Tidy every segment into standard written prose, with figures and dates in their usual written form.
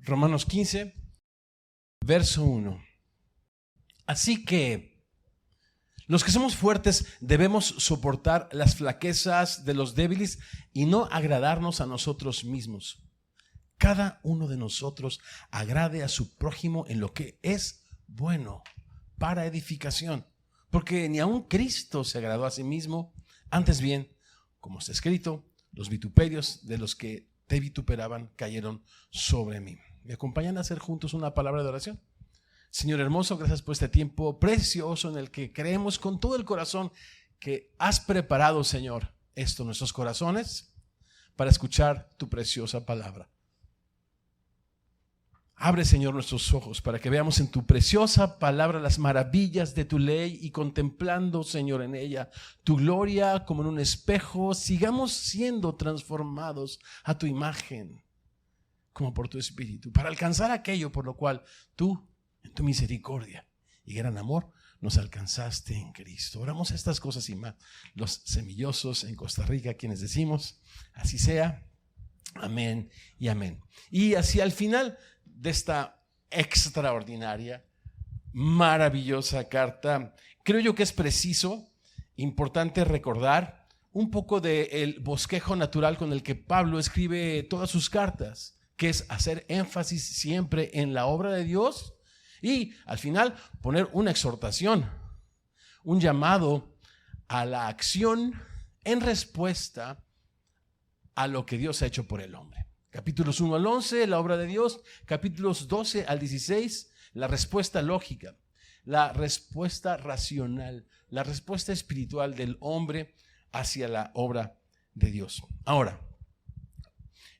Romanos 15, verso 1. Así que los que somos fuertes debemos soportar las flaquezas de los débiles y no agradarnos a nosotros mismos. Cada uno de nosotros agrade a su prójimo en lo que es bueno para edificación, porque ni aun Cristo se agradó a sí mismo. Antes bien, como está escrito, los vituperios de los que te vituperaban cayeron sobre mí. ¿Me acompañan a hacer juntos una palabra de oración? Señor hermoso, gracias por este tiempo precioso en el que creemos con todo el corazón que has preparado, Señor, esto en nuestros corazones para escuchar tu preciosa palabra. Abre, Señor, nuestros ojos para que veamos en tu preciosa palabra las maravillas de tu ley y contemplando, Señor, en ella tu gloria como en un espejo, sigamos siendo transformados a tu imagen como por tu Espíritu, para alcanzar aquello por lo cual tú, en tu misericordia y gran amor, nos alcanzaste en Cristo. Oramos estas cosas y más. Los semillosos en Costa Rica, quienes decimos, así sea, amén y amén. Y hacia el final de esta extraordinaria, maravillosa carta, creo yo que es preciso, importante recordar un poco del bosquejo natural con el que Pablo escribe todas sus cartas, que es hacer énfasis siempre en la obra de Dios y al final poner una exhortación, un llamado a la acción en respuesta a lo que Dios ha hecho por el hombre. Capítulos 1 al 11, la obra de Dios. Capítulos 12 al 16, la respuesta lógica, la respuesta racional, la respuesta espiritual del hombre hacia la obra de Dios. Ahora,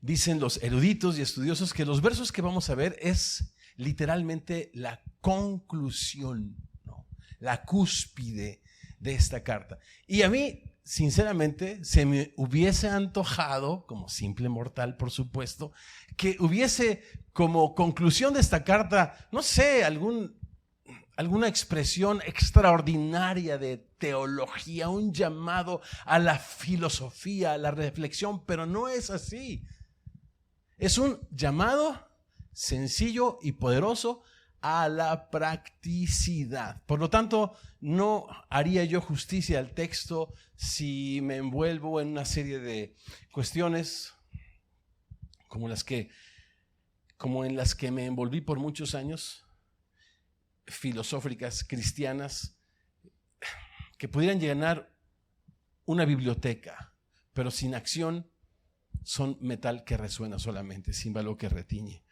dicen los eruditos y estudiosos que los versos que vamos a ver es literalmente la conclusión, ¿no? La cúspide de esta carta. Y a mí, sinceramente, se me hubiese antojado, como simple mortal, por supuesto, que hubiese como conclusión de esta carta, no sé, alguna expresión extraordinaria de teología, un llamado a la filosofía, a la reflexión, pero no es así. Es un llamado sencillo y poderoso a la practicidad. Por lo tanto, no haría yo justicia al texto si me envuelvo en una serie de cuestiones como en las que me envolví por muchos años, filosóficas, cristianas, que pudieran llenar una biblioteca, pero sin acción son metal que resuena solamente, címbalo que retiñe.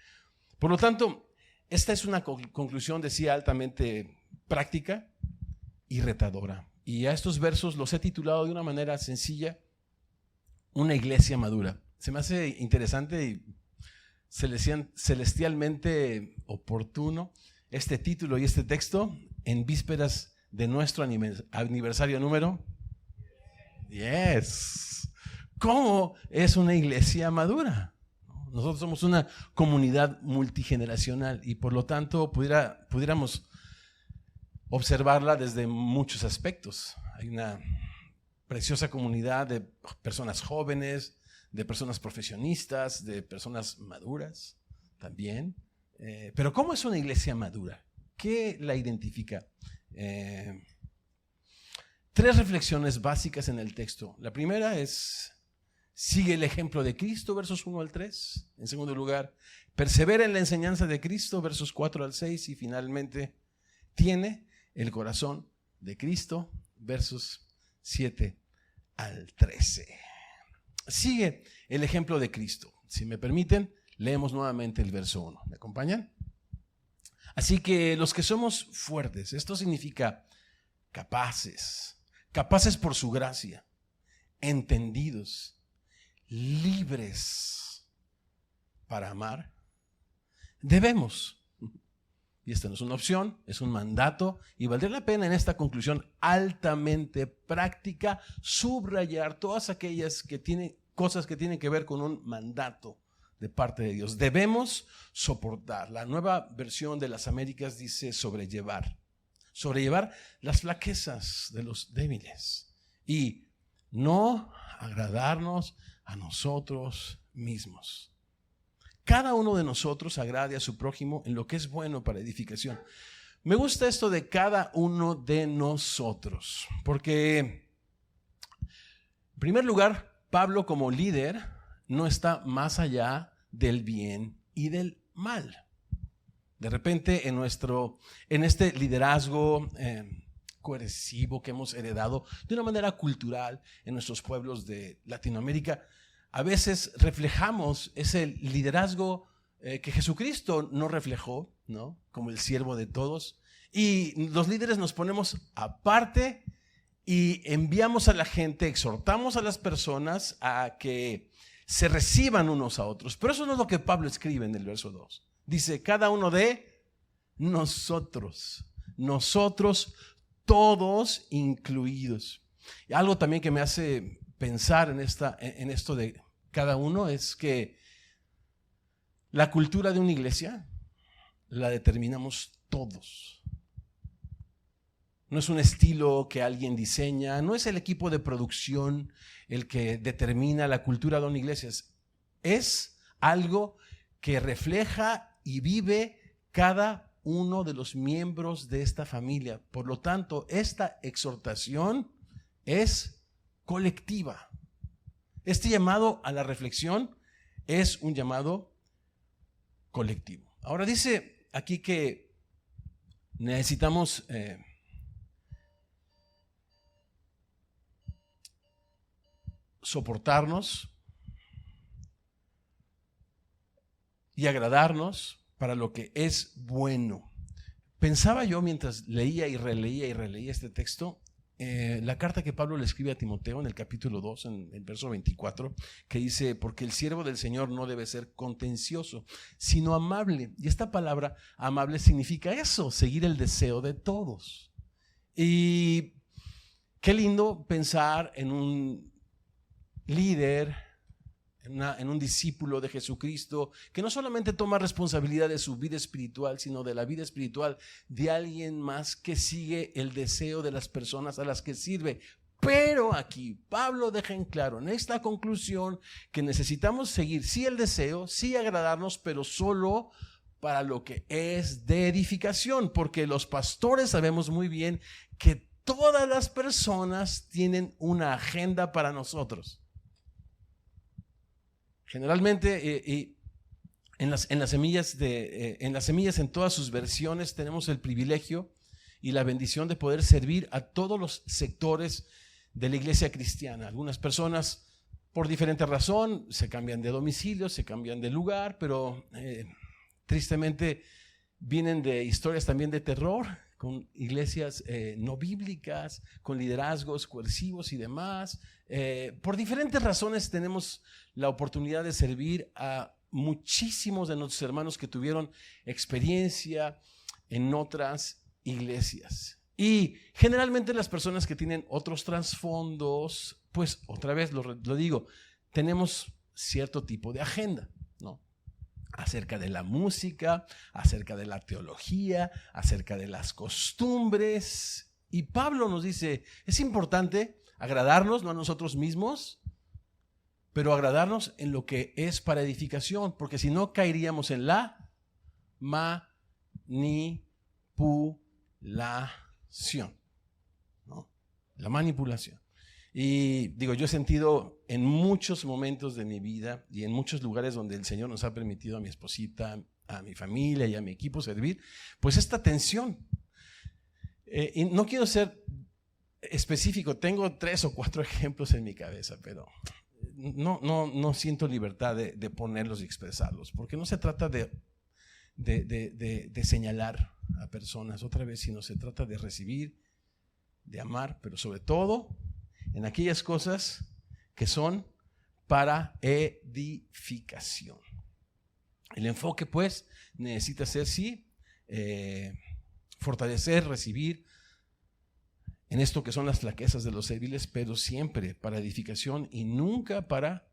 Por lo tanto, esta es una conclusión, decía, altamente práctica y retadora. Y a estos versos los he titulado de una manera sencilla, una iglesia madura. Se me hace interesante y celestialmente oportuno este título y este texto en vísperas de nuestro aniversario número 10. ¿Cómo es una iglesia madura? Nosotros somos una comunidad multigeneracional y por lo tanto pudiéramos observarla desde muchos aspectos. Hay una preciosa comunidad de personas jóvenes, de personas profesionistas, de personas maduras también. Pero ¿cómo es una iglesia madura? ¿Qué la identifica? Tres reflexiones básicas en el texto. La primera es: sigue el ejemplo de Cristo, versos 1 al 3. En segundo lugar, persevera en la enseñanza de Cristo, versos 4 al 6. Y finalmente, tiene el corazón de Cristo, versos 7 al 13. Sigue el ejemplo de Cristo. Si me permiten, leemos nuevamente el verso 1. ¿Me acompañan? Así que los que somos fuertes, esto significa capaces por su gracia, entendidos, libres para amar, debemos, y esta no es una opción, es un mandato, y valdría la pena en esta conclusión altamente práctica subrayar todas aquellas cosas que tienen que ver con un mandato de parte de Dios. Debemos soportar. La nueva versión de las Américas dice sobrellevar las flaquezas de los débiles y no agradarnos a nosotros mismos. cada uno de nosotros agrade a su prójimo en lo que es bueno para edificación. Me gusta esto de cada uno de nosotros, porque en primer lugar, Pablo como líder no está más allá del bien y del mal. De repente en este liderazgo coercivo que hemos heredado de una manera cultural en nuestros pueblos de Latinoamérica, a veces reflejamos ese liderazgo que Jesucristo no reflejó, ¿no? Como el siervo de todos. Y los líderes nos ponemos aparte y enviamos a la gente, exhortamos a las personas a que se reciban unos a otros. Pero eso no es lo que Pablo escribe en el verso 2. Dice, cada uno de nosotros todos incluidos. Y algo también que me hace pensar en esto de cada uno es que la cultura de una iglesia la determinamos todos. No es un estilo que alguien diseña, no es el equipo de producción el que determina la cultura de una iglesia. Es algo que refleja y vive cada uno de los miembros de esta familia. Por lo tanto, esta exhortación es colectiva. Este llamado a la reflexión es un llamado colectivo. Ahora dice aquí que necesitamos soportarnos y agradarnos para lo que es bueno. Pensaba yo mientras leía y releía este texto, la carta que Pablo le escribe a Timoteo en el capítulo 2, en el verso 24, que dice, porque el siervo del Señor no debe ser contencioso, sino amable. Y esta palabra amable significa eso, seguir el deseo de todos. Y qué lindo pensar en un líder, en un discípulo de Jesucristo, que no solamente toma responsabilidad de su vida espiritual, sino de la vida espiritual de alguien más que sigue el deseo de las personas a las que sirve. Pero aquí Pablo deja en claro en esta conclusión que necesitamos seguir sí el deseo, sí agradarnos, pero solo para lo que es de edificación, porque los pastores sabemos muy bien que todas las personas tienen una agenda para nosotros. Generalmente en las semillas en todas sus versiones tenemos el privilegio y la bendición de poder servir a todos los sectores de la iglesia cristiana. Algunas personas por diferente razón se cambian de domicilio, se cambian de lugar, pero tristemente vienen de historias también de terror, con iglesias no bíblicas, con liderazgos coercivos y demás. Por diferentes razones tenemos la oportunidad de servir a muchísimos de nuestros hermanos que tuvieron experiencia en otras iglesias. Y generalmente las personas que tienen otros trasfondos, pues otra vez lo digo, tenemos cierto tipo de agenda, ¿no? Acerca de la música, acerca de la teología, acerca de las costumbres. Y Pablo nos dice, es importante agradarnos, no a nosotros mismos, pero agradarnos en lo que es para edificación, porque si no caeríamos en la manipulación, ¿no? La manipulación. Y digo, yo he sentido en muchos momentos de mi vida y en muchos lugares donde el Señor nos ha permitido a mi esposita, a mi familia y a mi equipo servir, pues esta tensión. Y no quiero ser específico, tengo 3 o 4 ejemplos en mi cabeza, pero no siento libertad de ponerlos y expresarlos, porque no se trata de señalar a personas otra vez, sino se trata de recibir, de amar, pero sobre todo en aquellas cosas que son para edificación. El enfoque, pues, necesita ser, sí, fortalecer, recibir en esto que son las flaquezas de los débiles, pero siempre para edificación y nunca para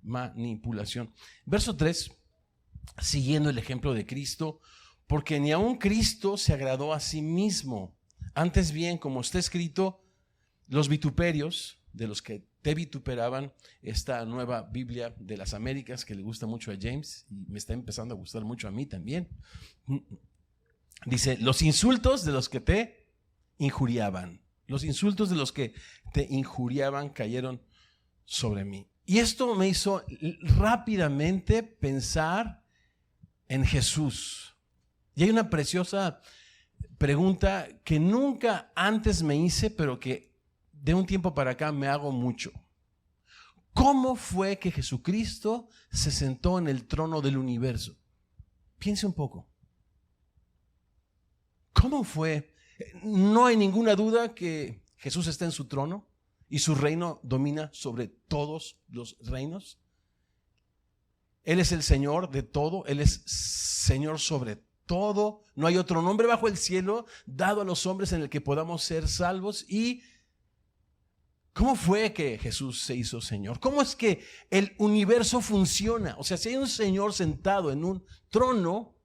manipulación. Verso 3, siguiendo el ejemplo de Cristo, porque ni aun Cristo se agradó a sí mismo. Antes bien, como está escrito, los vituperios de los que te vituperaban esta nueva Biblia de las Américas que le gusta mucho a James y me está empezando a gustar mucho a mí también. Dice, los insultos de los que te injuriaban. Los insultos de los que te injuriaban cayeron sobre mí. Y esto me hizo rápidamente pensar en Jesús. Y hay una preciosa pregunta que nunca antes me hice, pero que de un tiempo para acá me hago mucho. ¿Cómo fue que Jesucristo se sentó en el trono del universo? Piense un poco. ¿Cómo fue? No hay ninguna duda que Jesús está en su trono y su reino domina sobre todos los reinos. Él es el Señor de todo, Él es Señor sobre todo. No hay otro nombre bajo el cielo dado a los hombres en el que podamos ser salvos. ¿Y cómo fue que Jesús se hizo Señor? ¿Cómo es que el universo funciona? O sea, si hay un Señor sentado en un trono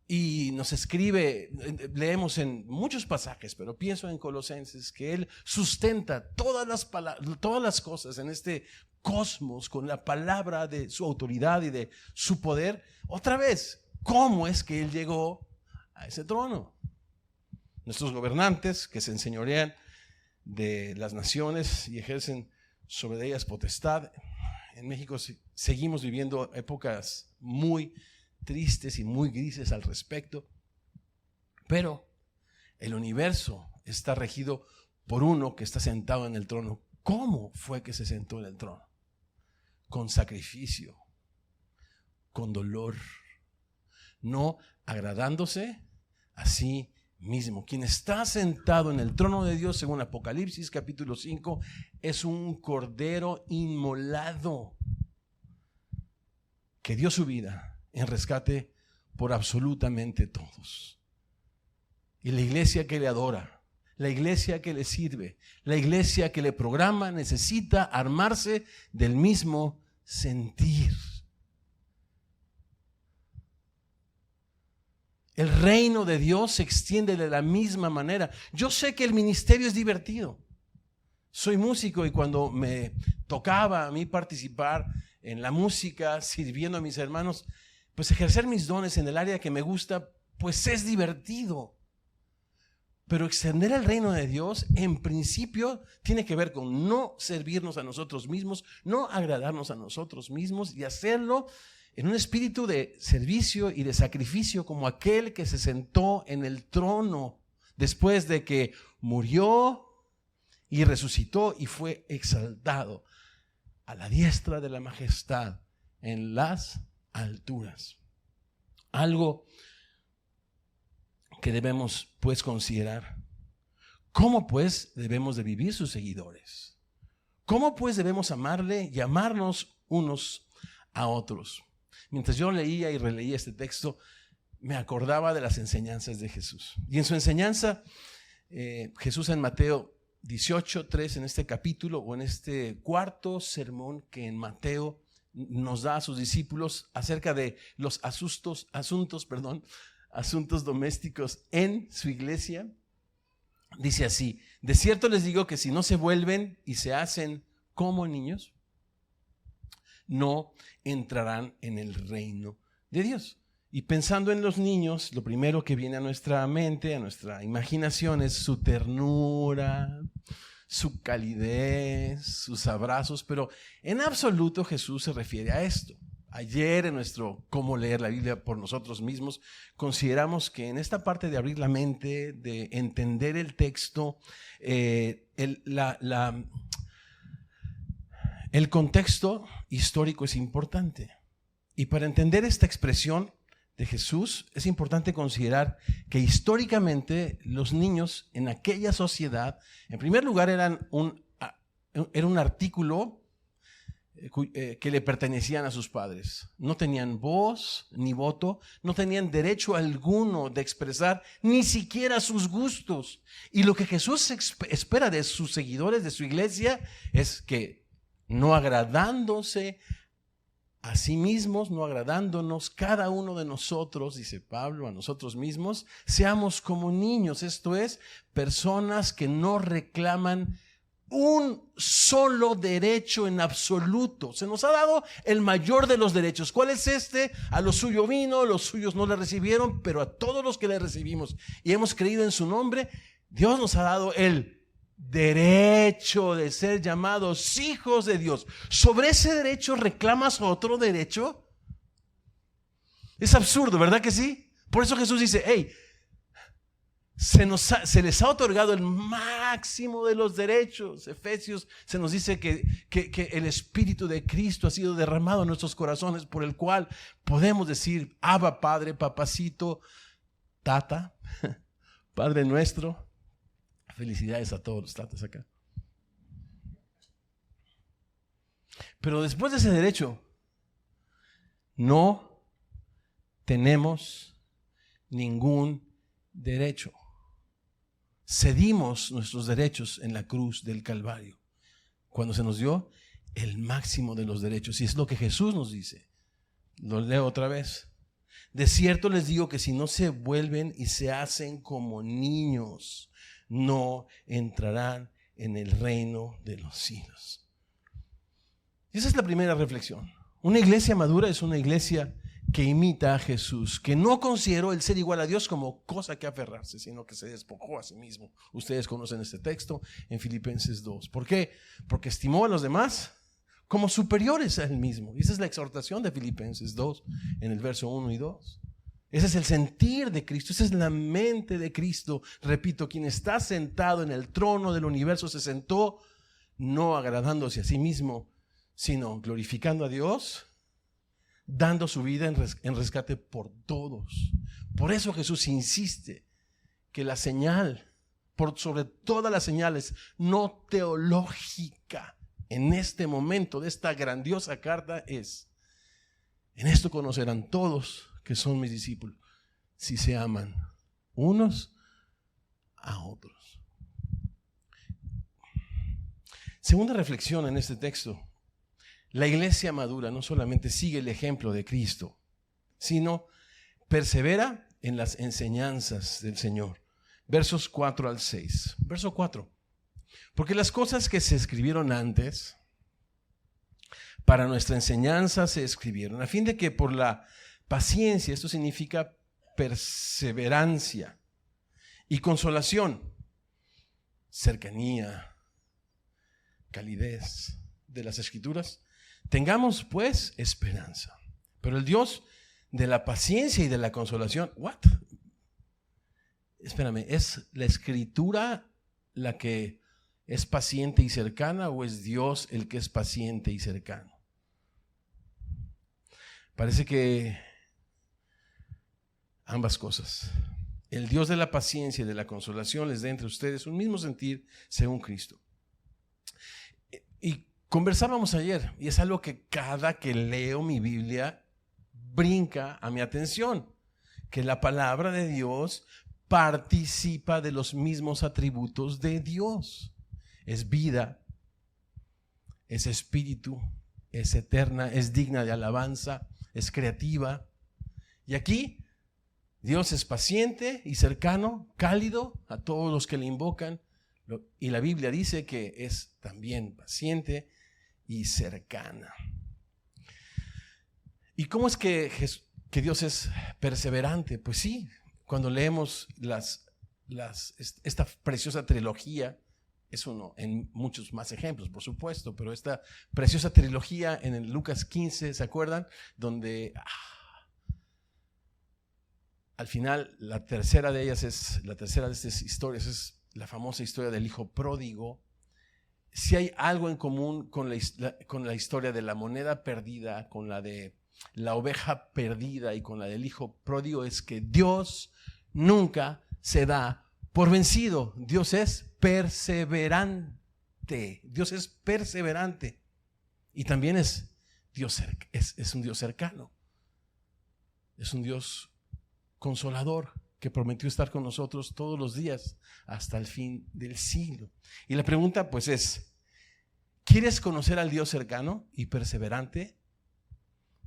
y nos escribe, leemos en muchos pasajes, pero pienso en Colosenses, que Él sustenta todas las cosas en este cosmos con la palabra de su autoridad y de su poder. Otra vez, ¿cómo es que Él llegó a ese trono? Nuestros gobernantes que se enseñorean de las naciones y ejercen sobre ellas potestad. En México seguimos viviendo épocas muy tristes y muy grises al respecto, pero el universo está regido por uno que está sentado en el trono. ¿Cómo fue que se sentó en el trono? Con sacrificio, con dolor, no agradándose a sí mismo. Quien está sentado en el trono de Dios, según Apocalipsis capítulo 5, es un cordero inmolado que dio su vida en rescate por absolutamente todos. Y la iglesia que le adora, la iglesia que le sirve, la iglesia que le programa, necesita armarse del mismo sentir. El reino de Dios se extiende de la misma manera. Yo sé que el ministerio es divertido. Soy músico y cuando me tocaba a mí participar en la música, sirviendo a mis hermanos, pues ejercer mis dones en el área que me gusta, pues es divertido. Pero extender el reino de Dios, en principio, tiene que ver con no servirnos a nosotros mismos, no agradarnos a nosotros mismos y hacerlo en un espíritu de servicio y de sacrificio como aquel que se sentó en el trono después de que murió y resucitó y fue exaltado a la diestra de la majestad en las alturas. Algo que debemos pues considerar. ¿Cómo pues debemos de vivir sus seguidores? ¿Cómo pues debemos amarle y amarnos unos a otros? Mientras yo leía y releía este texto, me acordaba de las enseñanzas de Jesús. Y en su enseñanza, Jesús en Mateo 18:3, en este capítulo o en este cuarto sermón que en Mateo nos da a sus discípulos acerca de los asuntos domésticos en su iglesia, dice así: de cierto les digo que si no se vuelven y se hacen como niños, no entrarán en el reino de Dios. Y pensando en los niños, lo primero que viene a nuestra mente, a nuestra imaginación, es su ternura, su calidez, sus abrazos, pero en absoluto Jesús se refiere a esto. Ayer en nuestro Cómo leer la Biblia por nosotros mismos, consideramos que en esta parte de abrir la mente, de entender el texto, el contexto histórico es importante. Y para entender esta expresión de Jesús, es importante considerar que históricamente los niños en aquella sociedad, en primer lugar, era un artículo que le pertenecían a sus padres. No tenían voz ni voto, no tenían derecho alguno de expresar ni siquiera sus gustos. Y lo que Jesús espera de sus seguidores, de su iglesia, es que no agradándose a sí mismos, no agradándonos cada uno de nosotros, dice Pablo, a nosotros mismos, seamos como niños, esto es, personas que no reclaman un solo derecho en absoluto. Se nos ha dado el mayor de los derechos. ¿Cuál es este? A lo suyo vino, los suyos no le recibieron, pero a todos los que le recibimos y hemos creído en su nombre, Dios nos ha dado el derecho de ser llamados hijos de Dios. ¿Sobre ese derecho reclamas otro derecho? Es absurdo, ¿verdad que sí? Por eso Jesús dice, hey, se les ha otorgado el máximo de los derechos. Efesios se nos dice que el Espíritu de Cristo ha sido derramado en nuestros corazones, por el cual podemos decir, Abba, Padre, Papacito, Tata, Padre nuestro. Felicidades a todos los tatas acá. Pero después de ese derecho, no tenemos ningún derecho. Cedimos nuestros derechos en la cruz del Calvario, cuando se nos dio el máximo de los derechos. Y es lo que Jesús nos dice. Lo leo otra vez. De cierto les digo que si no se vuelven y se hacen como niños, no entrarán en el reino de los cielos. Esa es la primera reflexión. Una iglesia madura es una iglesia que imita a Jesús, que no consideró el ser igual a Dios como cosa que aferrarse, sino que se despojó a sí mismo. Ustedes conocen este texto en Filipenses 2. ¿Por qué? Porque estimó a los demás como superiores a él mismo. Y esa es la exhortación de Filipenses 2 en el verso 1 y 2. Ese es el sentir de Cristo, esa es la mente de Cristo. Repito, quien está sentado en el trono del universo se sentó no agradándose a sí mismo, sino glorificando a Dios, dando su vida en rescate por todos. Por eso Jesús insiste que la señal, por sobre todas las señales no teológica en este momento de esta grandiosa carta es: en esto conocerán todos que son mis discípulos, si se aman unos a otros. Segunda reflexión en este texto: la iglesia madura no solamente sigue el ejemplo de Cristo, sino persevera en las enseñanzas del Señor. Versos 4 al 6. Verso 4. Porque las cosas que se escribieron antes para nuestra enseñanza se escribieron, a fin de que por la paciencia, esto significa perseverancia, y consolación, cercanía, calidez de las Escrituras, tengamos pues esperanza. Pero el Dios de la paciencia y de la consolación, ¿what? Espérame, ¿es la Escritura la que es paciente y cercana o es Dios el que es paciente y cercano? Parece que ambas cosas. El Dios de la paciencia y de la consolación les dé entre ustedes un mismo sentir según Cristo. Y conversábamos ayer, y es algo que cada que leo mi Biblia brinca a mi atención, que la palabra de Dios participa de los mismos atributos de Dios. Es vida, es espíritu, es eterna, es digna de alabanza, es creativa. Y aquí Dios es paciente y cercano, cálido a todos los que le invocan. Y la Biblia dice que es también paciente y cercana. ¿Y cómo es que Dios es perseverante? Pues sí, cuando leemos esta preciosa trilogía, es uno en muchos más ejemplos, por supuesto, pero esta preciosa trilogía en el Lucas 15, ¿se acuerdan? Donde al final la tercera de estas historias es la famosa historia del hijo pródigo. Si hay algo en común con la historia de la moneda perdida, con la de la oveja perdida y con la del hijo pródigo, es que Dios nunca se da por vencido. Dios es perseverante. Dios es perseverante. Y también es un Dios cercano. Es un Dios consolador que prometió estar con nosotros todos los días hasta el fin del siglo. Y la pregunta pues es: ¿quieres conocer al Dios cercano y perseverante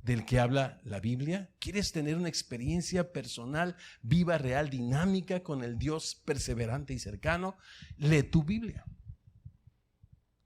del que habla la Biblia? ¿Quieres tener una experiencia personal, viva, real, dinámica con el Dios perseverante y cercano? Lee tu Biblia.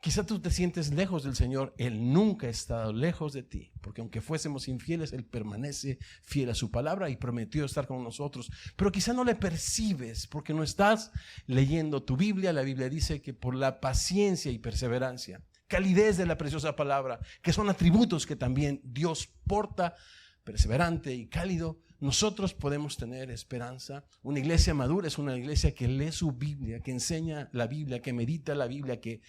Quizá tú te sientes lejos del Señor. Él nunca ha estado lejos de ti, porque aunque fuésemos infieles, Él permanece fiel a su palabra y prometió estar con nosotros. Pero quizá no le percibes porque no estás leyendo tu Biblia. La Biblia dice que por la paciencia y perseverancia, calidez de la preciosa palabra, que son atributos que también Dios porta, perseverante y cálido, nosotros podemos tener esperanza. Una iglesia madura es una iglesia que lee su Biblia, que enseña la Biblia, que medita la Biblia, que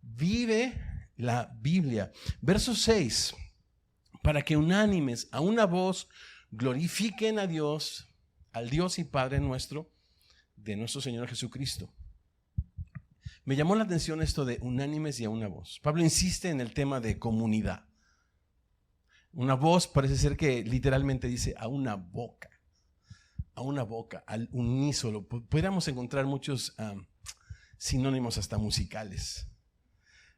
vive la Biblia. Verso 6, para que unánimes a una voz glorifiquen a Dios, al Dios y Padre nuestro, de nuestro Señor Jesucristo. Me llamó la atención esto de unánimes y a una voz. Pablo insiste en el tema de comunidad. Una voz parece ser que literalmente dice a una boca, al unísono. Podríamos encontrar muchos sinónimos hasta musicales.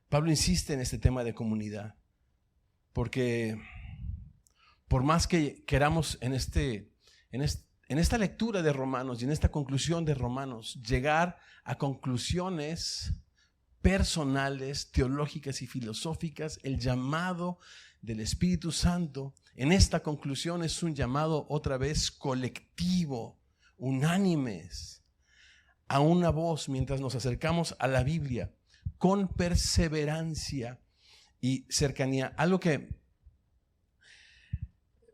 Pablo insiste en este tema de comunidad, porque por más que queramos en esta lectura de Romanos y en esta conclusión de Romanos llegar a conclusiones personales, teológicas y filosóficas, el llamado del Espíritu Santo en esta conclusión es un llamado otra vez colectivo, unánimes, a una voz mientras nos acercamos a la Biblia con perseverancia y cercanía. Algo que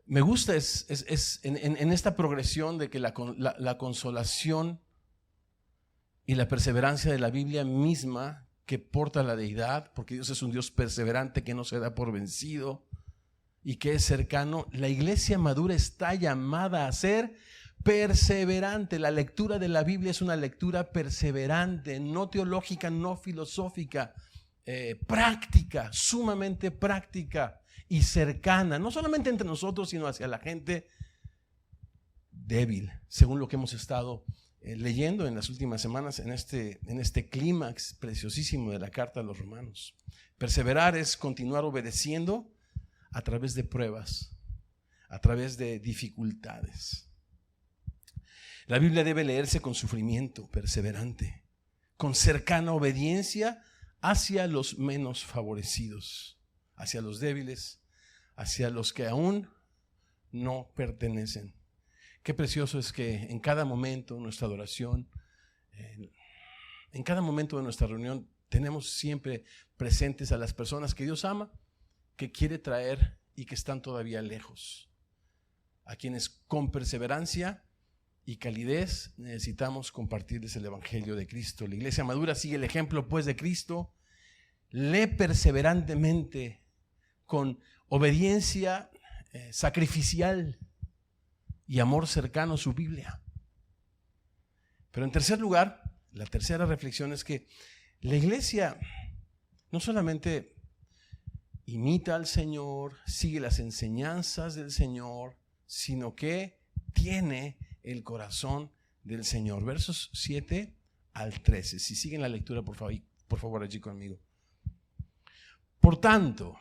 me gusta es en esta progresión de que la consolación y la perseverancia de la Biblia misma que porta la deidad, porque Dios es un Dios perseverante que no se da por vencido y que es cercano. La iglesia madura está llamada a ser perseverante. La lectura de la Biblia es una lectura perseverante, no teológica, no filosófica, práctica, sumamente práctica y cercana, no solamente entre nosotros, sino hacia la gente débil, según lo que hemos estado leyendo en las últimas semanas en este clímax preciosísimo de la carta a los Romanos. Perseverar es continuar obedeciendo a través de pruebas, a través de dificultades. La Biblia debe leerse con sufrimiento perseverante, con cercana obediencia hacia los menos favorecidos, hacia los débiles, hacia los que aún no pertenecen. Qué precioso es que en cada momento de nuestra adoración, en cada momento de nuestra reunión, tenemos siempre presentes a las personas que Dios ama, que quiere traer y que están todavía lejos, a quienes con perseverancia y calidez necesitamos compartirles el Evangelio de Cristo. La iglesia madura sigue el ejemplo pues de Cristo, lee perseverantemente con obediencia sacrificial y amor cercano su Biblia. Pero en tercer lugar, la tercera reflexión es que la iglesia no solamente imita al Señor, sigue las enseñanzas del Señor, sino que tiene el corazón del Señor. Versos 7 al 13. Si siguen la lectura, por favor allí conmigo. Por tanto,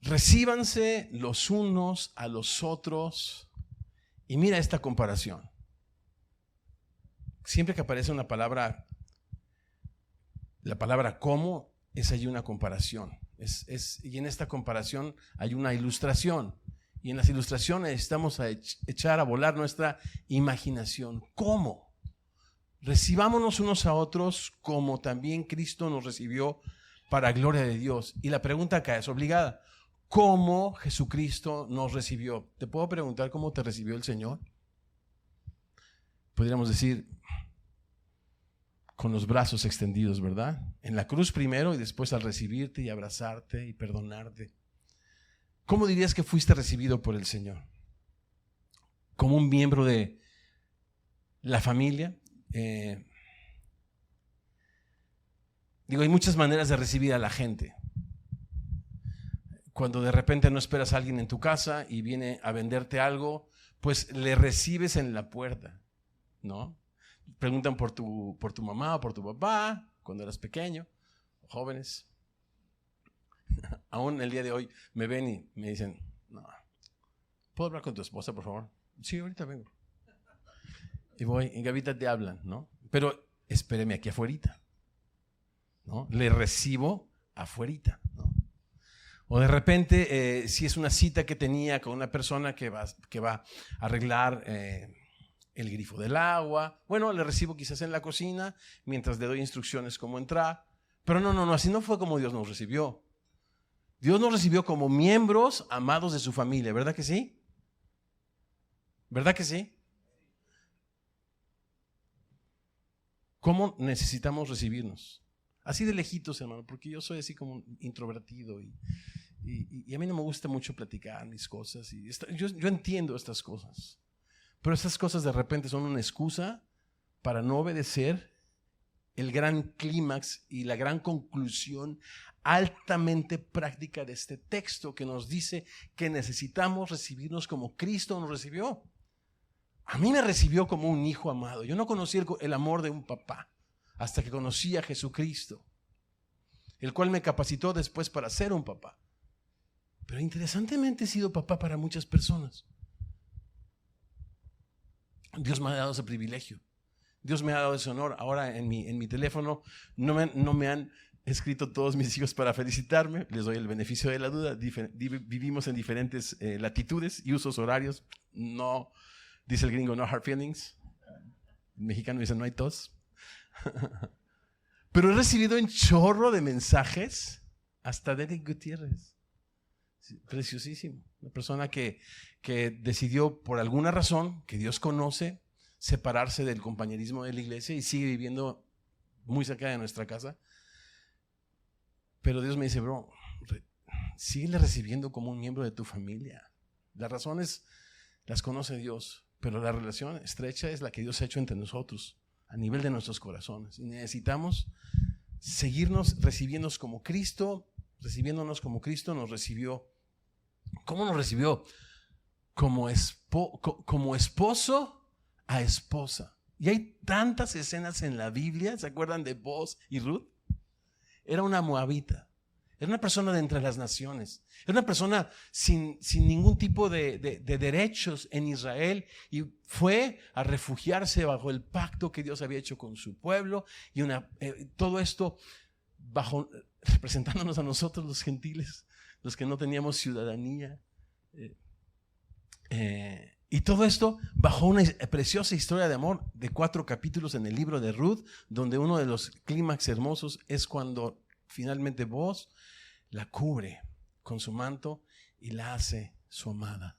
recíbanse los unos a los otros. Y mira esta comparación. Siempre que aparece una palabra, la palabra como, es allí una comparación. Y en esta comparación hay una ilustración. Y en las ilustraciones necesitamos echar a volar nuestra imaginación. ¿Cómo? Recibámonos unos a otros como también Cristo nos recibió para gloria de Dios. Y la pregunta acá es obligada. ¿Cómo Jesucristo nos recibió? ¿Te puedo preguntar cómo te recibió el Señor? Podríamos decir, con los brazos extendidos, ¿verdad? En la cruz primero y después al recibirte y abrazarte y perdonarte. ¿Cómo dirías que fuiste recibido por el Señor? ¿Como un miembro de la familia? Hay muchas maneras de recibir a la gente. Cuando de repente no esperas a alguien en tu casa y viene a venderte algo, pues le recibes en la puerta, ¿no? Preguntan por tu mamá o por tu papá cuando eras pequeño, jóvenes. Aún el día de hoy me ven y me dicen, no, ¿puedo hablar con tu esposa, por favor? Sí, ahorita vengo. Y voy, y Gavita te hablan, ¿no? Pero espéreme aquí afuerita, ¿no? Le recibo afuerita, ¿no? O de repente, si es una cita que tenía con una persona que va a arreglar el grifo del agua, bueno, le recibo quizás en la cocina mientras le doy instrucciones cómo entrar. Pero no, así no fue como Dios nos recibió. Dios nos recibió como miembros amados de su familia, ¿verdad que sí? ¿Verdad que sí? ¿Cómo necesitamos recibirnos? Así de lejitos, hermano, porque yo soy así como introvertido y a mí no me gusta mucho platicar mis cosas. Yo entiendo estas cosas, pero estas cosas de repente son una excusa para no obedecer el gran clímax y la gran conclusión altamente práctica de este texto que nos dice que necesitamos recibirnos como Cristo nos recibió. A mí me recibió como un hijo amado. Yo no conocí el amor de un papá hasta que conocí a Jesucristo, el cual me capacitó después para ser un papá. Pero interesantemente he sido papá para muchas personas. Dios me ha dado ese privilegio. Dios me ha dado ese honor. Ahora en mi teléfono no me han escrito todos mis hijos para felicitarme. Les doy el beneficio de la duda. Vivimos en diferentes latitudes y usos horarios. No, dice el gringo, no hard feelings. El mexicano dice no hay tos. Pero he recibido un chorro de mensajes hasta de Eric Gutiérrez. Preciosísimo. Una persona que decidió por alguna razón que Dios conoce separarse del compañerismo de la iglesia y sigue viviendo muy cerca de nuestra casa. Pero Dios me dice, bro, síguele recibiendo como un miembro de tu familia. Las razones las conoce Dios, pero la relación estrecha es la que Dios ha hecho entre nosotros a nivel de nuestros corazones. Y necesitamos seguirnos recibiéndonos como Cristo, recibiéndonos como Cristo nos recibió. ¿Cómo nos recibió? Como esposo a esposa. Y hay tantas escenas en la Biblia. ¿Se acuerdan de Boaz y Ruth? Era una moabita. Era una persona de entre las naciones. Era una persona sin ningún tipo de derechos en Israel y fue a refugiarse bajo el pacto que Dios había hecho con su pueblo y todo esto representándonos a nosotros los gentiles, los que no teníamos ciudadanía. Y todo esto bajo una preciosa historia de amor de 4 capítulos en el libro de Ruth, donde uno de los clímax hermosos es cuando finalmente Boaz la cubre con su manto y la hace su amada,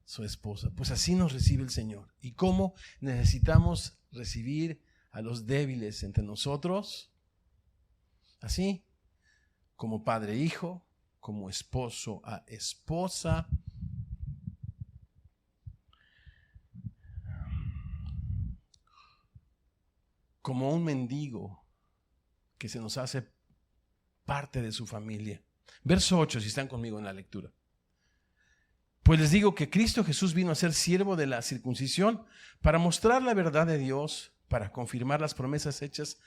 su esposa. Pues así nos recibe el Señor. ¿Y cómo necesitamos recibir a los débiles entre nosotros? Así, como padre e hijo, como esposo a esposa. Como un mendigo que se nos hace parte de su familia. Verso 8, si están conmigo en la lectura. Pues les digo que Cristo Jesús vino a ser siervo de la circuncisión para mostrar la verdad de Dios, para confirmar las promesas hechas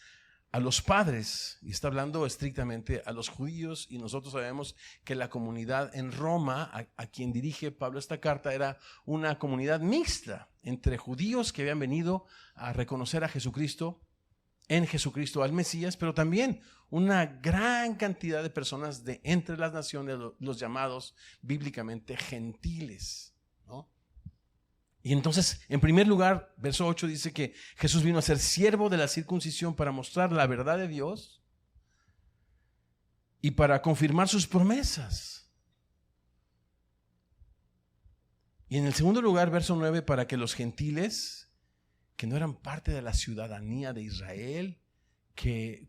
a los padres. Y está hablando estrictamente a los judíos, y nosotros sabemos que la comunidad en Roma, a quien dirige Pablo esta carta, era una comunidad mixta entre judíos que habían venido a reconocer a Jesucristo, en Jesucristo al Mesías, pero también una gran cantidad de personas de entre las naciones, los llamados bíblicamente gentiles, ¿no? Y entonces, en primer lugar, verso 8 dice que Jesús vino a ser siervo de la circuncisión para mostrar la verdad de Dios y para confirmar sus promesas. Y en el segundo lugar, verso 9, para que los gentiles que no eran parte de la ciudadanía de Israel, que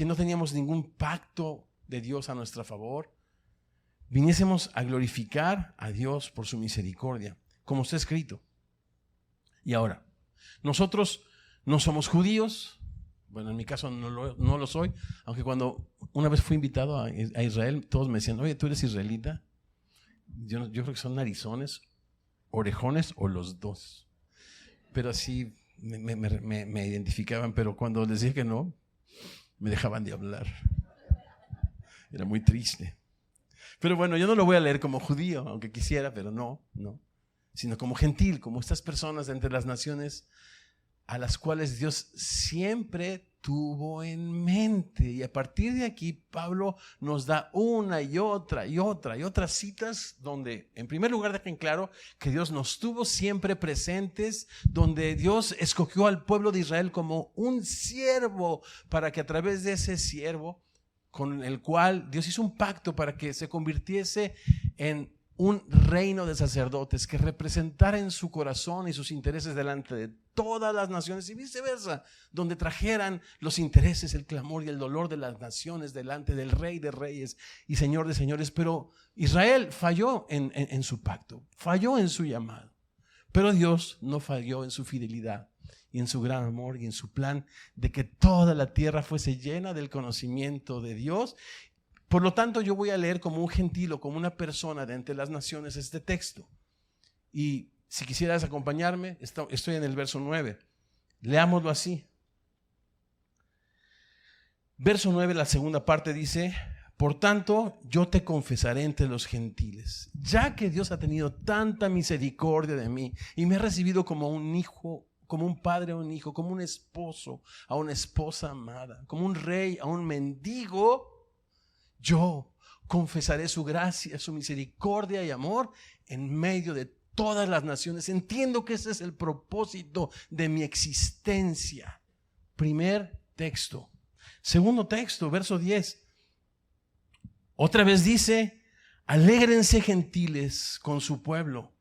no teníamos ningún pacto de Dios a nuestro favor, viniésemos a glorificar a Dios por su misericordia, como está escrito. Y ahora, nosotros no somos judíos, bueno, en mi caso no lo soy, aunque cuando una vez fui invitado a Israel, todos me decían, oye, ¿tú eres israelita? Yo creo que son narizones, orejones o los dos, pero así me identificaban, pero cuando les dije que no, me dejaban de hablar. Era muy triste. Pero bueno, yo no lo voy a leer como judío, aunque quisiera, pero no, sino como gentil, como estas personas de entre las naciones a las cuales Dios siempre tuvo en mente. Y a partir de aquí, Pablo nos da una y otras citas donde, en primer lugar, dejen claro que Dios nos tuvo siempre presentes, donde Dios escogió al pueblo de Israel como un siervo para que a través de ese siervo, con el cual Dios hizo un pacto para que se convirtiese en un reino de sacerdotes que representara en su corazón y sus intereses delante de todas las naciones y viceversa, donde trajeran los intereses, el clamor y el dolor de las naciones delante del Rey de Reyes y Señor de Señores. Pero Israel falló en su pacto, falló en su llamado, pero Dios no falló en su fidelidad y en su gran amor y en su plan de que toda la tierra fuese llena del conocimiento de Dios. Por lo tanto, yo voy a leer como un gentil o como una persona de entre las naciones este texto. Y si quisieras acompañarme, estoy en el verso 9. Leámoslo así. Verso 9, la segunda parte dice: por tanto, yo te confesaré entre los gentiles, ya que Dios ha tenido tanta misericordia de mí y me ha recibido como un hijo, como un padre a un hijo, como un esposo a una esposa amada, como un rey a un mendigo. Yo confesaré su gracia, su misericordia y amor en medio de todas las naciones. Entiendo que ese es el propósito de mi existencia. Primer texto. Segundo texto, verso 10. Otra vez dice: alégrense gentiles con su pueblo.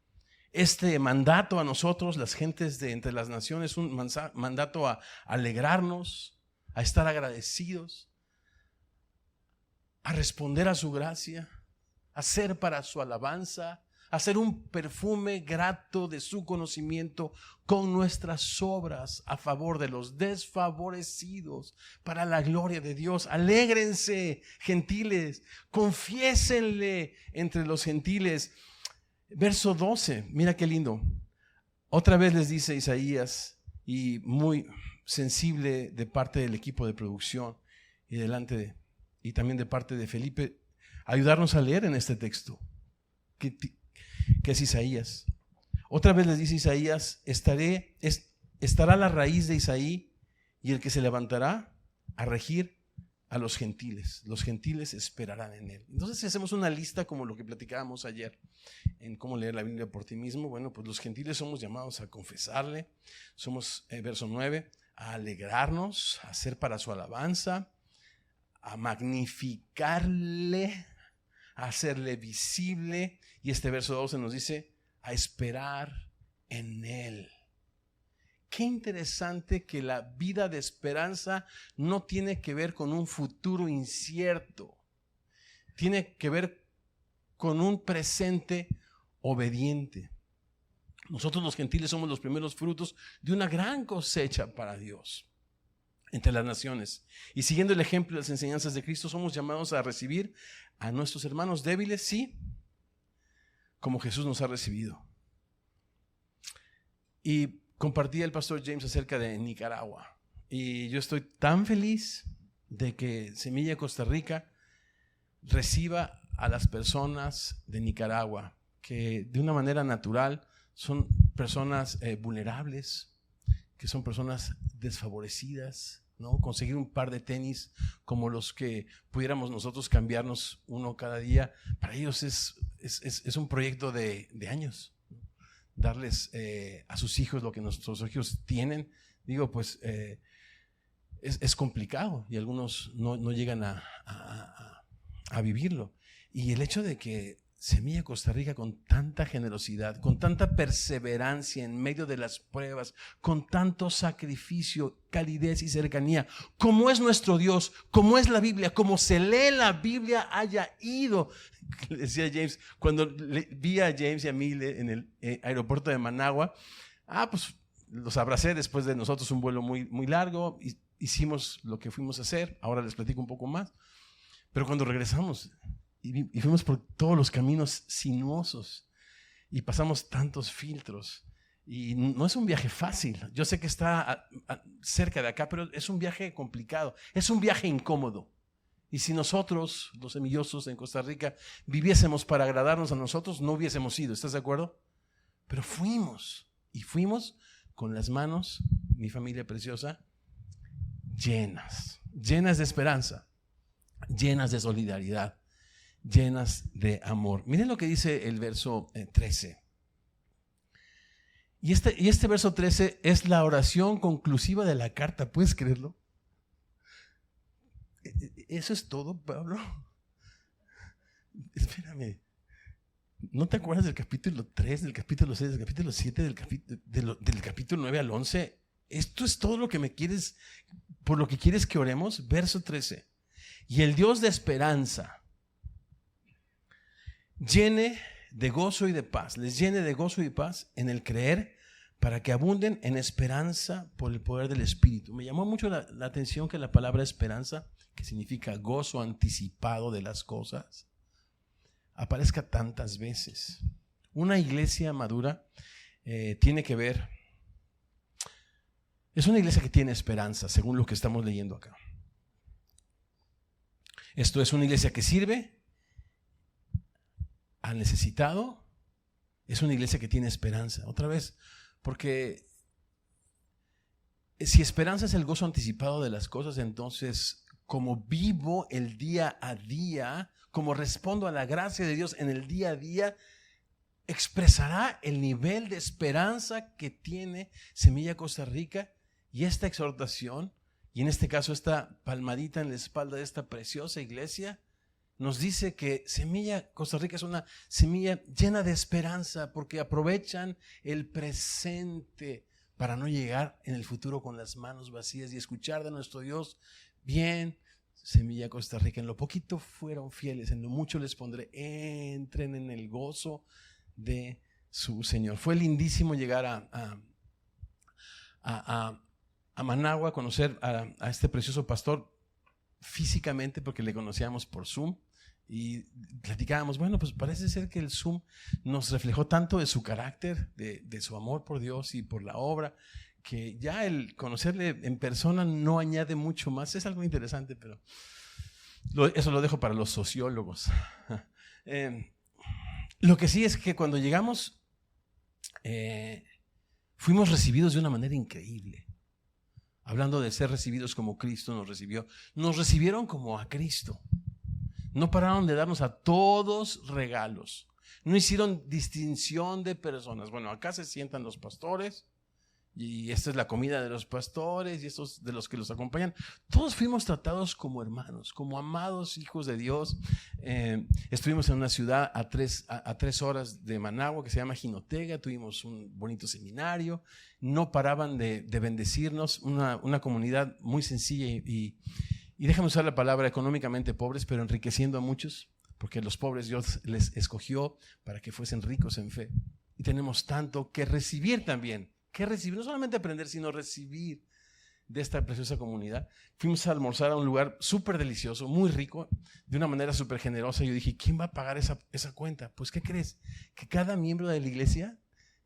Este mandato a nosotros, las gentes de entre las naciones, un mandato a alegrarnos, a estar agradecidos, a responder a su gracia, a ser para su alabanza, a ser un perfume grato de su conocimiento con nuestras obras a favor de los desfavorecidos, para la gloria de Dios. Alégrense, gentiles, confiésenle entre los gentiles. Verso 12, mira qué lindo. Otra vez les dice Isaías, y muy sensible de parte del equipo de producción y también de parte de Felipe, ayudarnos a leer en este texto, que es Isaías. Otra vez les dice Isaías: estará la raíz de Isaí y el que se levantará a regir a los gentiles esperarán en él. Entonces, si hacemos una lista como lo que platicábamos ayer en cómo leer la Biblia por ti mismo, bueno, pues los gentiles somos llamados a confesarle, somos, verso 9, a alegrarnos, a hacer para su alabanza, a magnificarle, a hacerle visible. Y este verso 12 nos dice: a esperar en él. Qué interesante que la vida de esperanza no tiene que ver con un futuro incierto, tiene que ver con un presente obediente. Nosotros los gentiles somos los primeros frutos de una gran cosecha para Dios entre las naciones. Y siguiendo el ejemplo de las enseñanzas de Cristo, somos llamados a recibir a nuestros hermanos débiles, sí, como Jesús nos ha recibido. Y compartía el pastor James acerca de Nicaragua. Y yo estoy tan feliz de que Semilla Costa Rica reciba a las personas de Nicaragua, que de una manera natural son personas vulnerables, que son personas desfavorecidas, ¿no? Conseguir un par de tenis como los que pudiéramos nosotros cambiarnos uno cada día, para ellos es un proyecto de años, ¿no? Darles a sus hijos lo que nuestros hijos tienen, digo, pues es complicado y algunos no llegan a vivirlo. Y el hecho de que Semilla Costa Rica, con tanta generosidad, con tanta perseverancia en medio de las pruebas, con tanto sacrificio, calidez y cercanía, como es nuestro Dios, como es la Biblia, como se lee la Biblia, haya ido. Le decía James, cuando vi a James y a mí en el aeropuerto de Managua, pues los abracé después de nosotros un vuelo muy, muy largo, hicimos lo que fuimos a hacer, ahora les platico un poco más, pero cuando regresamos y fuimos por todos los caminos sinuosos y pasamos tantos filtros, y no es un viaje fácil. Yo sé que está cerca de acá, pero es un viaje complicado, es un viaje incómodo. Y si nosotros, los semillosos en Costa Rica, viviésemos para agradarnos a nosotros, no hubiésemos ido, ¿estás de acuerdo? Pero fuimos con las manos, mi familia preciosa, llenas de esperanza, llenas de solidaridad, llenas de amor. Miren lo que dice el verso 13. Y este verso 13 es la oración conclusiva de la carta. ¿Puedes creerlo? ¿Eso es todo, Pablo? Espérame. ¿No te acuerdas del capítulo 3, del capítulo 6, del capítulo 7, del capítulo 9 al 11? Esto es todo lo que me quieres, por lo que quieres que oremos. Verso 13. Y el Dios de esperanza llene de gozo y de paz, les llene de gozo y paz en el creer, para que abunden en esperanza por el poder del Espíritu. Me llamó mucho la atención que la palabra esperanza, que significa gozo anticipado de las cosas, aparezca tantas veces. Una iglesia madura tiene que ver, es una iglesia que tiene esperanza, según lo que estamos leyendo acá. Esto es una iglesia que sirve al necesitado, es una iglesia que tiene esperanza. Otra vez, porque si esperanza es el gozo anticipado de las cosas, entonces como vivo el día a día, como respondo a la gracia de Dios en el día a día, expresará el nivel de esperanza que tiene Semilla Costa Rica. Y esta exhortación, y en este caso esta palmadita en la espalda de esta preciosa iglesia, nos dice que Semilla Costa Rica es una semilla llena de esperanza, porque aprovechan el presente para no llegar en el futuro con las manos vacías y escuchar de nuestro Dios: bien, Semilla Costa Rica, en lo poquito fueron fieles, en lo mucho les pondré, entren en el gozo de su Señor. Fue lindísimo llegar a Managua, conocer a este precioso pastor físicamente, porque le conocíamos por Zoom. Y platicábamos, bueno, pues parece ser que el Zoom nos reflejó tanto de su carácter, de su amor por Dios y por la obra, que ya el conocerle en persona no añade mucho más. Es algo interesante, pero eso lo dejo para los sociólogos. Lo que sí es que cuando llegamos, fuimos recibidos de una manera increíble. Hablando de ser recibidos como Cristo nos recibió, nos recibieron como a Cristo. No pararon de darnos a todos regalos. No hicieron distinción de personas. Bueno, acá se sientan los pastores y esta es la comida de los pastores y estos de los que los acompañan. Todos fuimos tratados como hermanos, como amados hijos de Dios. Estuvimos en una ciudad a 3 horas de Managua que se llama Jinotega. Tuvimos un bonito seminario. No paraban de bendecirnos. Una comunidad muy sencilla y déjame usar la palabra económicamente pobres, pero enriqueciendo a muchos, porque los pobres Dios les escogió para que fuesen ricos en fe. Y tenemos tanto que recibir también, no solamente aprender, sino recibir de esta preciosa comunidad. Fuimos a almorzar a un lugar súper delicioso, muy rico, de una manera súper generosa. Yo dije, ¿quién va a pagar esa cuenta? Pues, ¿qué crees? Que cada miembro de la iglesia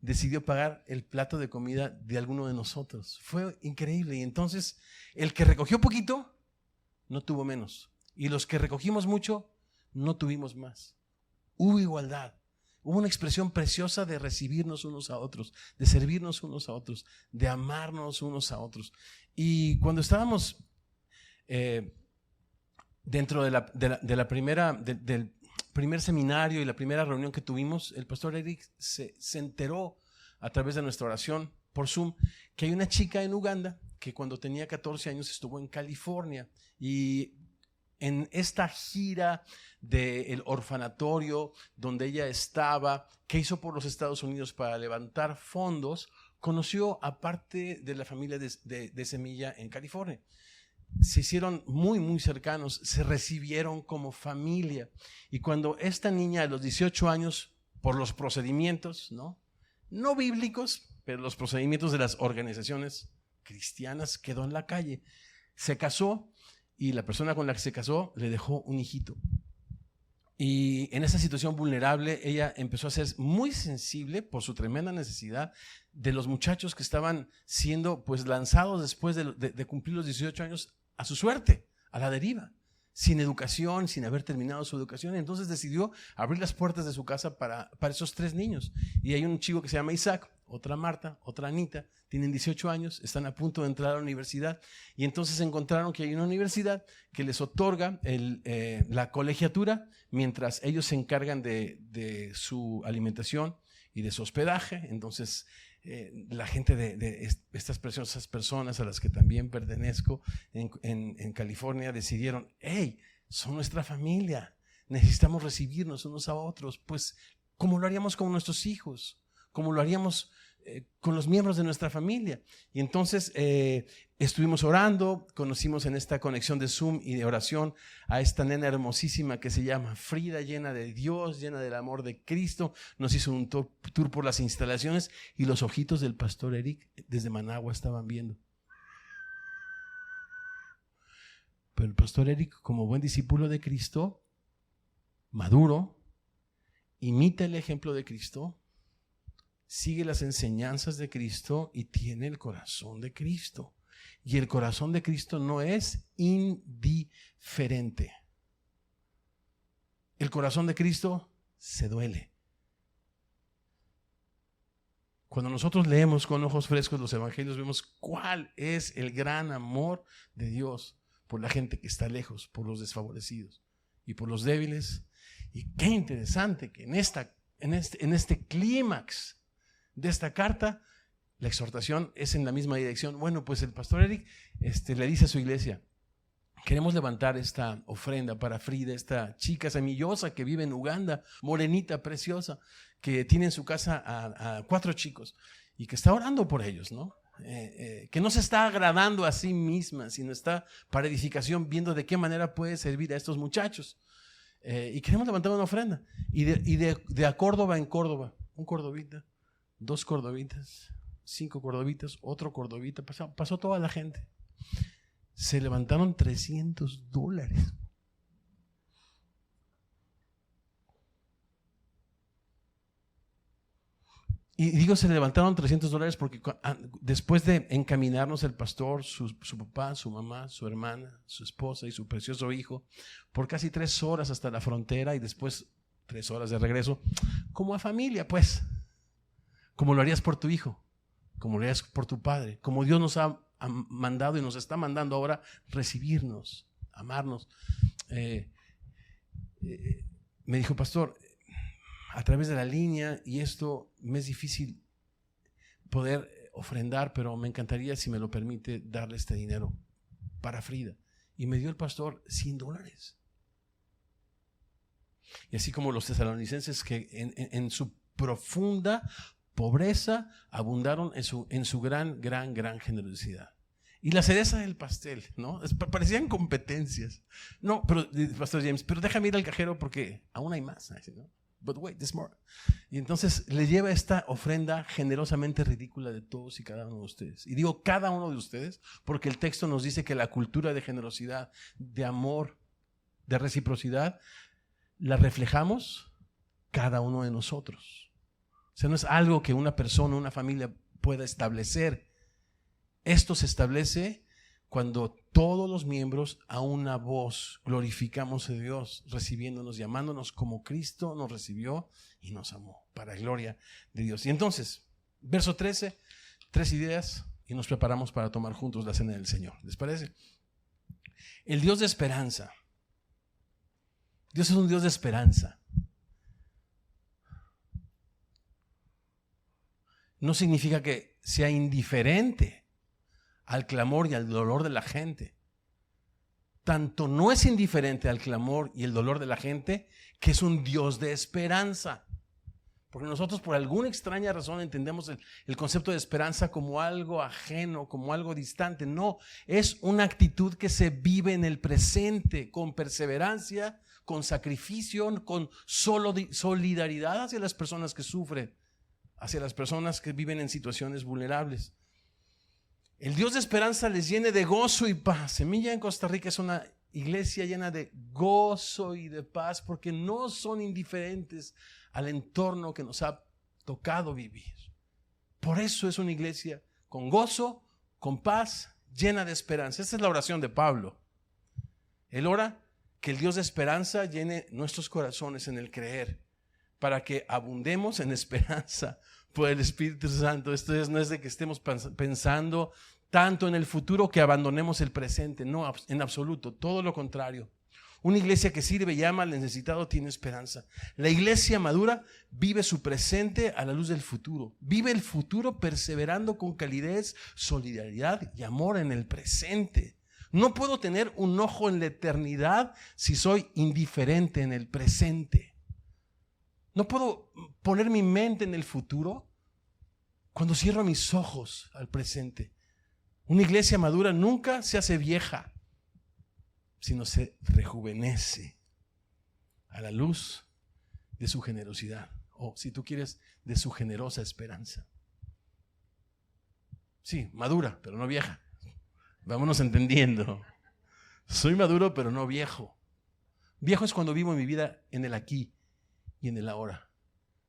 decidió pagar el plato de comida de alguno de nosotros. Fue increíble. Y entonces, el que recogió poquito no tuvo menos, y los que recogimos mucho no tuvimos más. Hubo igualdad, hubo una expresión preciosa de recibirnos unos a otros, de servirnos unos a otros, de amarnos unos a otros. Y cuando estábamos dentro del primer seminario y la primera reunión que tuvimos, el pastor Eric se enteró a través de nuestra oración por Zoom que hay una chica en Uganda que cuando tenía 14 años estuvo en California, y en esta gira del orfanatorio donde ella estaba, que hizo por los Estados Unidos para levantar fondos, conoció a parte de la familia de Semilla en California. Se hicieron muy, muy cercanos, se recibieron como familia. Y cuando esta niña a los 18 años, por los procedimientos, no bíblicos, pero los procedimientos de las organizaciones cristianas, quedó en la calle, se casó, y la persona con la que se casó le dejó un hijito. Y en esa situación vulnerable, ella empezó a ser muy sensible por su tremenda necesidad de los muchachos que estaban siendo pues lanzados después de cumplir los 18 años a su suerte, a la deriva. sin educación, sin haber terminado su educación. Entonces decidió abrir las puertas de su casa para esos 3 niños. Y hay un chico que se llama Isaac, otra Marta, otra Anita, tienen 18 años, están a punto de entrar a la universidad. Y entonces encontraron que hay una universidad que les otorga la colegiatura mientras ellos se encargan de su alimentación y de su hospedaje. Entonces la gente de estas preciosas personas a las que también pertenezco en California decidieron, hey, son nuestra familia, necesitamos recibirnos unos a otros, pues como lo haríamos con nuestros hijos, como lo haríamos con los miembros de nuestra familia. Y entonces estuvimos orando, conocimos en esta conexión de Zoom y de oración a esta nena hermosísima que se llama Frida, llena de Dios, llena del amor de Cristo. Nos hizo un tour por las instalaciones y los ojitos del pastor Eric desde Managua estaban viendo. Pero el pastor Eric, como buen discípulo de Cristo, maduro, imita el ejemplo de Cristo, sigue las enseñanzas de Cristo y tiene el corazón de Cristo. Y el corazón de Cristo no es indiferente. El corazón de Cristo se duele. Cuando nosotros leemos con ojos frescos los evangelios, vemos cuál es el gran amor de Dios por la gente que está lejos, por los desfavorecidos y por los débiles. Y qué interesante que en este clímax de esta carta, la exhortación es en la misma dirección. Bueno, pues el pastor Eric le dice a su iglesia, queremos levantar esta ofrenda para Frida, esta chica semillosa que vive en Uganda, morenita, preciosa, que tiene en su casa a 4 chicos y que está orando por ellos, ¿no? Que no se está agradando a sí misma, sino está para edificación, viendo de qué manera puede servir a estos muchachos. Y queremos levantar una ofrenda. Y de Córdoba en Córdoba, un cordobita, 2 cordobitas, 5 cordobitas, otro cordobita, pasó toda la gente. Se levantaron $300. Y digo, se levantaron $300 porque después de encaminarnos el pastor, su papá, su mamá, su hermana, su esposa y su precioso hijo, por casi 3 horas hasta la frontera y después 3 horas de regreso, como a familia, pues, como lo harías por tu hijo, como lo harías por tu padre, como Dios nos ha mandado y nos está mandando ahora recibirnos, amarnos. Me dijo, pastor, a través de la línea, y esto me es difícil poder ofrendar, pero me encantaría, si me lo permite, darle este dinero para Frida. Y me dio el pastor $100. Y así como los tesalonicenses que en su profunda pobreza abundaron en su gran generosidad. Y la cereza del pastel, ¿no? Parecían competencias. No, pero, pastor James, pero déjame ir al cajero porque aún hay más, ¿no? But wait, there's more. Y entonces le lleva esta ofrenda generosamente ridícula de todos y cada uno de ustedes. Y digo cada uno de ustedes porque el texto nos dice que la cultura de generosidad, de amor, de reciprocidad, la reflejamos cada uno de nosotros. O sea, no es algo que una persona, una familia pueda establecer. Esto se establece cuando todos los miembros a una voz glorificamos a Dios, recibiéndonos, llamándonos como Cristo nos recibió y nos amó, para gloria de Dios. Y entonces, verso 13, 3 ideas y nos preparamos para tomar juntos la cena del Señor. ¿Les parece? El Dios de esperanza. Dios es un Dios de esperanza. No significa que sea indiferente al clamor y al dolor de la gente. Tanto no es indiferente al clamor y el dolor de la gente, que es un Dios de esperanza. Porque nosotros por alguna extraña razón entendemos el concepto de esperanza como algo ajeno, como algo distante. No, es una actitud que se vive en el presente, con perseverancia, con sacrificio, con solidaridad hacia las personas que sufren, hacia las personas que viven en situaciones vulnerables. El Dios de esperanza les llene de gozo y paz. Semilla en Costa Rica es una iglesia llena de gozo y de paz porque no son indiferentes al entorno que nos ha tocado vivir. Por eso es una iglesia con gozo, con paz, llena de esperanza. Esta es la oración de Pablo. Él ora Que el Dios de esperanza llene nuestros corazones en el creer, para que abundemos en esperanza por el Espíritu Santo. Esto no es de que estemos pensando tanto en el futuro que abandonemos el presente. No, en absoluto, todo lo contrario. Una iglesia que sirve y ama al necesitado tiene esperanza. La iglesia madura vive su presente a la luz del futuro. Vive el futuro perseverando con calidez, solidaridad y amor en el presente. No puedo tener un ojo en la eternidad si soy indiferente en el presente. No puedo poner mi mente en el futuro cuando cierro mis ojos al presente. Una iglesia madura nunca se hace vieja, sino se rejuvenece a la luz de su generosidad, o si tú quieres, de su generosa esperanza. Sí, madura, pero no vieja. Vámonos entendiendo. Soy maduro, pero no viejo. Viejo es cuando vivo mi vida en el aquí y en el ahora.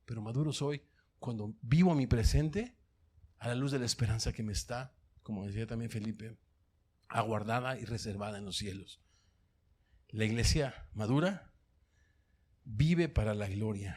Pero maduro soy cuando vivo mi presente a la luz de la esperanza que me está, como decía también Felipe, aguardada y reservada en los cielos. La iglesia madura vive para la gloria